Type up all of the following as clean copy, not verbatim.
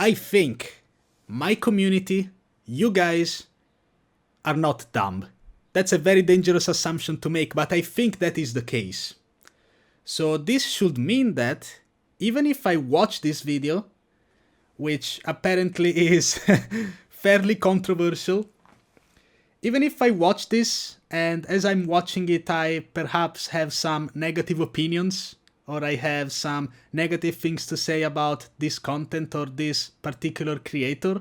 I think my community, you guys, are not dumb. That's a very dangerous assumption to make, but I think that is the case. So this should mean that even if I watch this video, which apparently is fairly controversial, even if I watch this and as I'm watching it I perhaps have some negative opinions or I have some negative things to say about this content or this particular creator,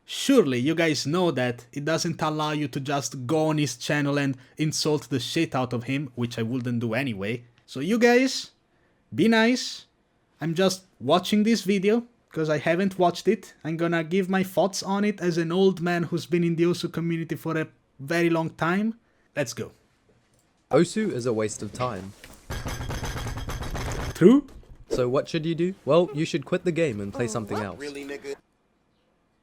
surely you guys know that it doesn't allow you to just go on his channel and insult the shit out of him, which I wouldn't do anyway. So you guys, be nice. I'm just watching this video because I haven't watched it. I'm gonna give my thoughts on it as an old man who's been in the Osu community for a very long time. Let's go. Osu is a waste of time. True? So what should you do? Well, you should quit the game and play something else. Really, nigga?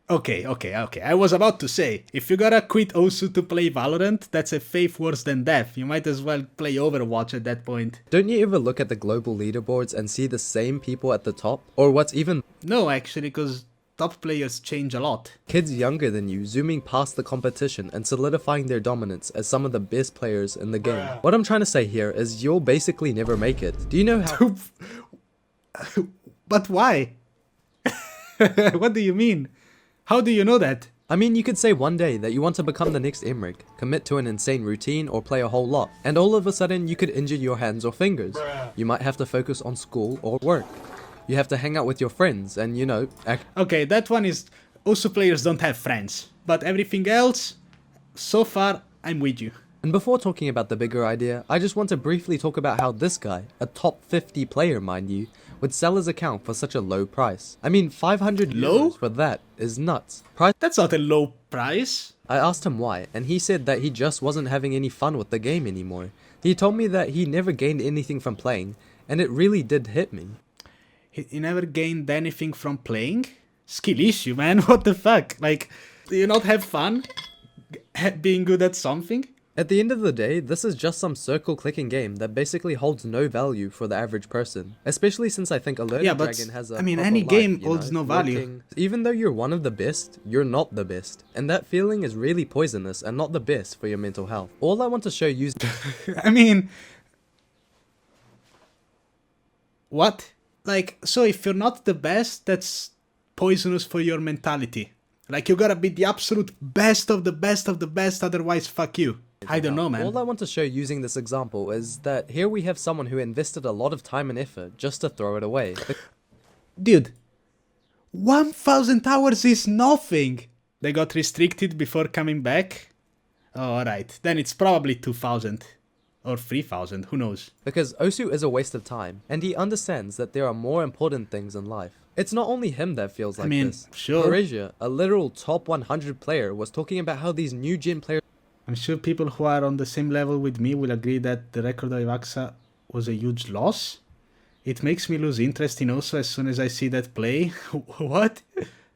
Okay. I was about to say, if you gotta quit Osu to play Valorant, that's a fate worse than death. You might as well play Overwatch at that point. Don't you ever look at the global leaderboards and see the same people at the top? Or what's even No, actually, because top players change a lot. kids younger than you zooming past the competition and solidifying their dominance as some of the best players in the game. What I'm trying to say here is you'll basically never make it. Do you know how... But why? What do you mean? How do you know that? I mean, you could say one day that you want to become the next Emmerich, commit to an insane routine or play a whole lot, and all of a sudden you could injure your hands or fingers. You might have to focus on school or work. You have to hang out with your friends and, you know, act. Okay, that one is... Osu players don't have friends. But everything else, so far, I'm with you. And before talking about the bigger idea, I just want to briefly talk about how this guy, a top 50 player mind you, would sell his account for such a low price. I mean, 500 Low? euros for that is nuts. That's not a low price. I asked him why, and he said that he just wasn't having any fun with the game anymore. He told me that he never gained anything from playing, and it really did hit me. He never gained anything from playing? Skill issue, man. What the fuck? Like, do you not have fun being good at something? At the end of the day, this is just some circle-clicking game that basically holds no value for the average person. Especially since I think a learning dragon has a I mean, proper any life, game you holds know, no value. working. Even though you're one of the best, you're not the best. And that feeling is really poisonous and not the best for your mental health. All I want to show you... I mean... What? Like, so if you're not the best, that's poisonous for your mentality. Like, you gotta be the absolute best of the best of the best, otherwise fuck you. I don't know, man. All I want to show using this example is that here we have someone who invested a lot of time and effort just to throw it away. Dude, 1,000 hours is nothing. They got restricted before coming back? Oh, alright. Then it's probably 2,000. Or 3,000, who knows? Because Osu is a waste of time, and he understands that there are more important things in life. It's not only him that feels like this. Sure. Malaysia, a literal top 100 player, was talking about how these new gen players... I'm sure people who are on the same level with me will agree that the record of Ivaxa was a huge loss. It makes me lose interest in Osu as soon as I see that play. What?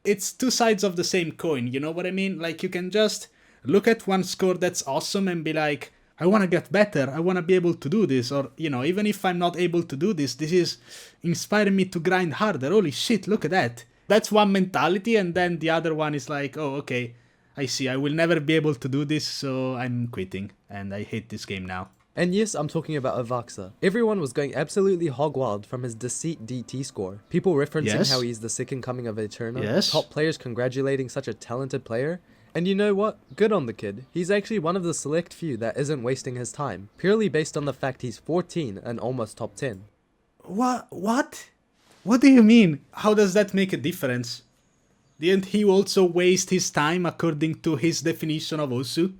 It's two sides of the same coin, you know what I mean? Like, you can just look at one score that's awesome and be like, I want to get better, I want to be able to do this, or, you know, even if I'm not able to do this, this is inspiring me to grind harder. Holy shit, look at that. That's one mentality, and then the other one is like, oh, okay, I see, I will never be able to do this, so I'm quitting, and I hate this game now. And yes, I'm talking about Avaxa. Everyone was going absolutely hog wild from his deceit DT score. People referencing how he's the second coming of Eterna. Yes. Top players congratulating such a talented player. And you know what? Good on the kid. He's actually one of the select few that isn't wasting his time, purely based on the fact he's 14 and almost top 10. What? What do you mean? How does that make a difference? Didn't he also waste his time according to his definition of Osu?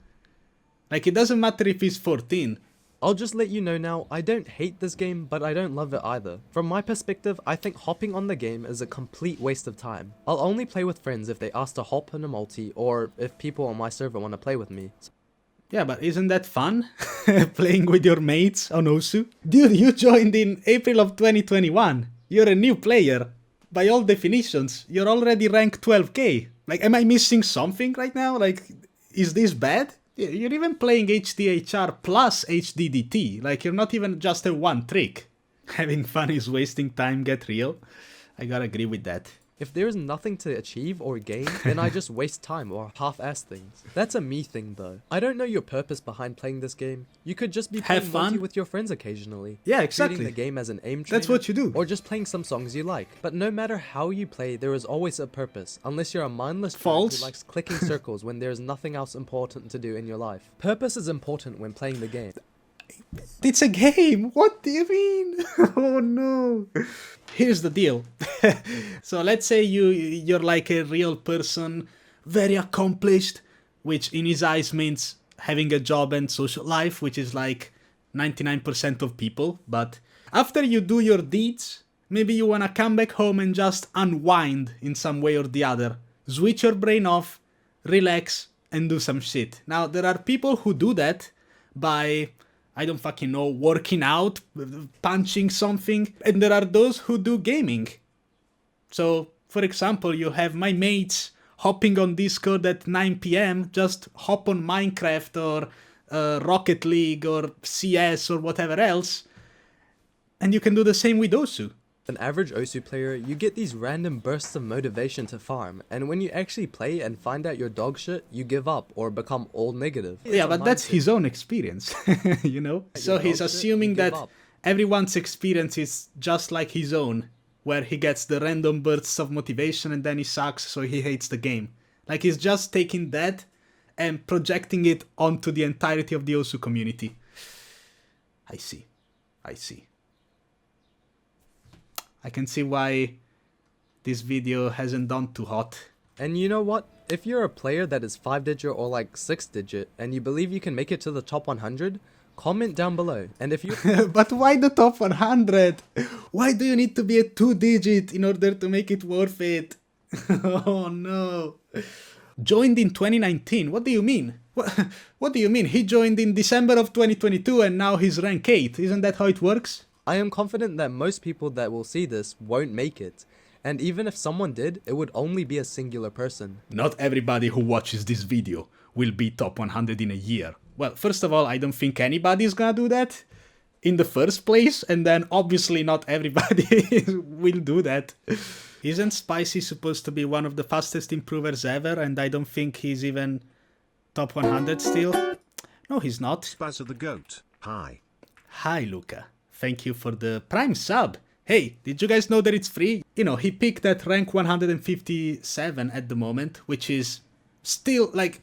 Like, it doesn't matter if he's 14. I'll just let you know now, I don't hate this game, but I don't love it either. From my perspective, I think hopping on the game is a complete waste of time. I'll only play with friends if they ask to hop in a multi, or if people on my server want to play with me. Yeah, but isn't that fun? Playing with your mates on Osu? Dude, you joined in April of 2021. You're a new player. By all definitions, you're already ranked 12k. Like, am I missing something right now? Like, is this bad? You're even playing HDHR plus HDDT, like you're not even just a one trick. Having fun is wasting time, get real. I gotta agree with that. If there is nothing to achieve or gain, then I just waste time or half-ass things. That's a me thing though. I don't know your purpose behind playing this game. You could just be Have playing fun multi with your friends occasionally. Yeah, Treating exactly. the game as an aim trainer. That's what you do. Or just playing some songs you like. But no matter how you play, there is always a purpose. Unless you're a mindless drag False. who likes clicking circles when there is nothing else important to do in your life. Purpose is important when playing the game. It's a game. What do you mean? Oh no. Here's the deal. So let's say you're like a real person, very accomplished, which in his eyes means having a job and social life, which is like 99% of people. But after you do your deeds, maybe you wanna come back home and just unwind in some way or the other. Switch your brain off, relax, and do some shit. Now, there are people who do that by, I don't fucking know, working out, punching something, and there are those who do gaming. So, for example, you have my mates hopping on Discord at 9 p.m, just hop on Minecraft or Rocket League or CS or whatever else, and you can do the same with Osu. An average Osu player, you get these random bursts of motivation to farm, and when you actually play and find out you're dog shit, you give up or become all negative. Yeah, but that's his own experience, you know? So he's assuming that everyone's experience is just like his own, where he gets the random bursts of motivation and then he sucks, so he hates the game. Like, he's just taking that and projecting it onto the entirety of the Osu community. I see. I can see why this video hasn't done too hot. And you know what? If you're a player that is 5-digit or like 6-digit and you believe you can make it to the top 100, comment down below. And if you But why the top 100? Why do you need to be a 2-digit in order to make it worth it? Oh no. Joined in 2019? What do you mean? What do you mean? He joined in December of 2022 and now he's rank 8. Isn't that how it works? I am confident that most people that will see this won't make it. And even if someone did, it would only be a singular person. Not everybody who watches this video will be top 100 in a year. Well, first of all, I don't think anybody's gonna do that in the first place, and then obviously not everybody will do that. Isn't Spicy supposed to be one of the fastest improvers ever, and I don't think he's even top 100 still? No, he's not. Spazza the Goat, hi. Hi, Luca. Thank you for the Prime sub. Hey, did you guys know that it's free? You know, he peaked at rank 157 at the moment, which is still, like,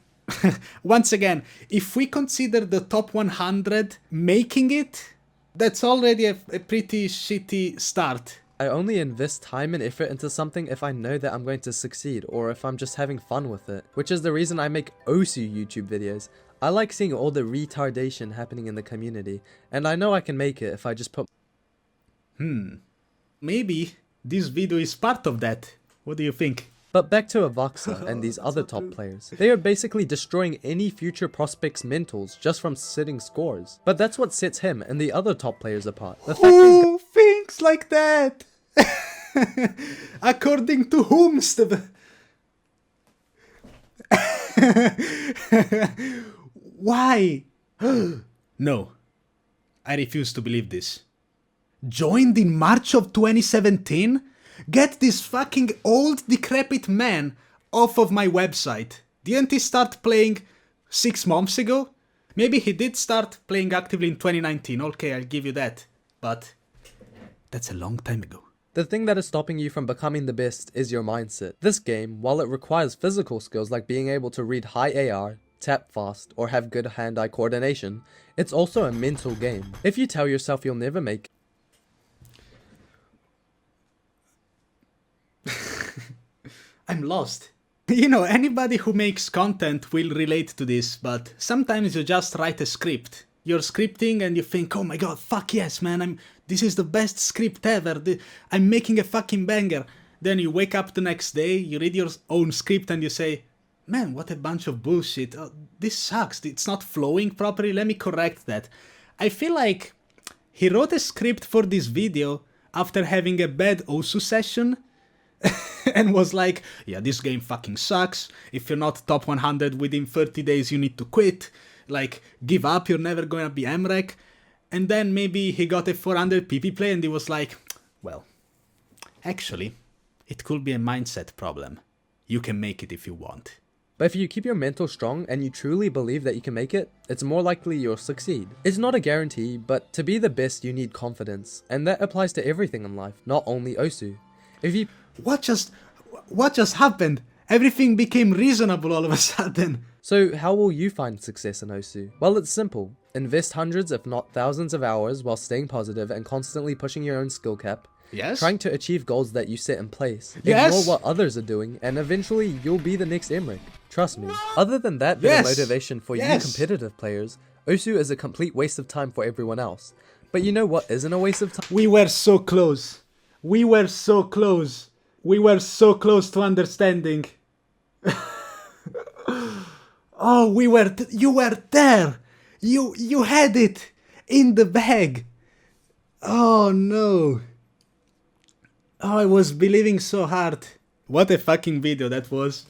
once again, if we consider the top 100 making it, that's already a pretty shitty start. I only invest time and effort into something if I know that I'm going to succeed or if I'm just having fun with it, which is the reason I make Osu YouTube videos. I like seeing all the retardation happening in the community, and I know I can make it if I just put... Maybe this video is part of that. What do you think? But back to Avaxa and these other top players. They are basically destroying any future prospects' mentals just from sitting scores. But that's what sets him and the other top players apart. The fact Who thinks like that? According to whomst? Why? No. I refuse to believe this. Joined in March of 2017? Get this fucking old decrepit man off of my website. Didn't he start playing 6 months ago? Maybe he did start playing actively in 2019, okay, I'll give you that. But that's a long time ago. The thing that is stopping you from becoming the best is your mindset. This game, while it requires physical skills like being able to read high AR, tap fast, or have good hand-eye coordination, it's also a mental game. If you tell yourself you'll never make I'm lost. You know, anybody who makes content will relate to this, but sometimes you just write a script. You're scripting and you think, oh my god, fuck yes, man, this is the best script ever, I'm making a fucking banger. Then you wake up the next day, you read your own script and you say, man, what a bunch of bullshit, this sucks, it's not flowing properly, let me correct that. I feel like he wrote a script for this video after having a bad Osu session, and was like, yeah, this game fucking sucks, if you're not top 100 within 30 days you need to quit, like, give up, you're never gonna be MREC. And then maybe he got a 400 PP play and he was like, well, actually, It could be a mindset problem. You can make it if you want. But if you keep your mental strong and you truly believe that you can make it, it's more likely you'll succeed. It's not a guarantee, but to be the best you need confidence, and that applies to everything in life, not only Osu. If you What just happened? Everything became reasonable all of a sudden. So how will you find success in Osu? Well, it's simple. Invest hundreds if not thousands of hours while staying positive and constantly pushing your own skill cap. Yes? Trying to achieve goals that you set in place. Yes! Ignore what others are doing and eventually you'll be the next Emmerich. Trust me. Other than that bit of Yes! motivation for you Yes! competitive players, Osu is a complete waste of time for everyone else. But you know what isn't a waste of time? We were so close. We were so close. We were so close to understanding. Oh, you were there. You had it in the bag. Oh no. Oh, I was believing so hard. What a fucking video that was.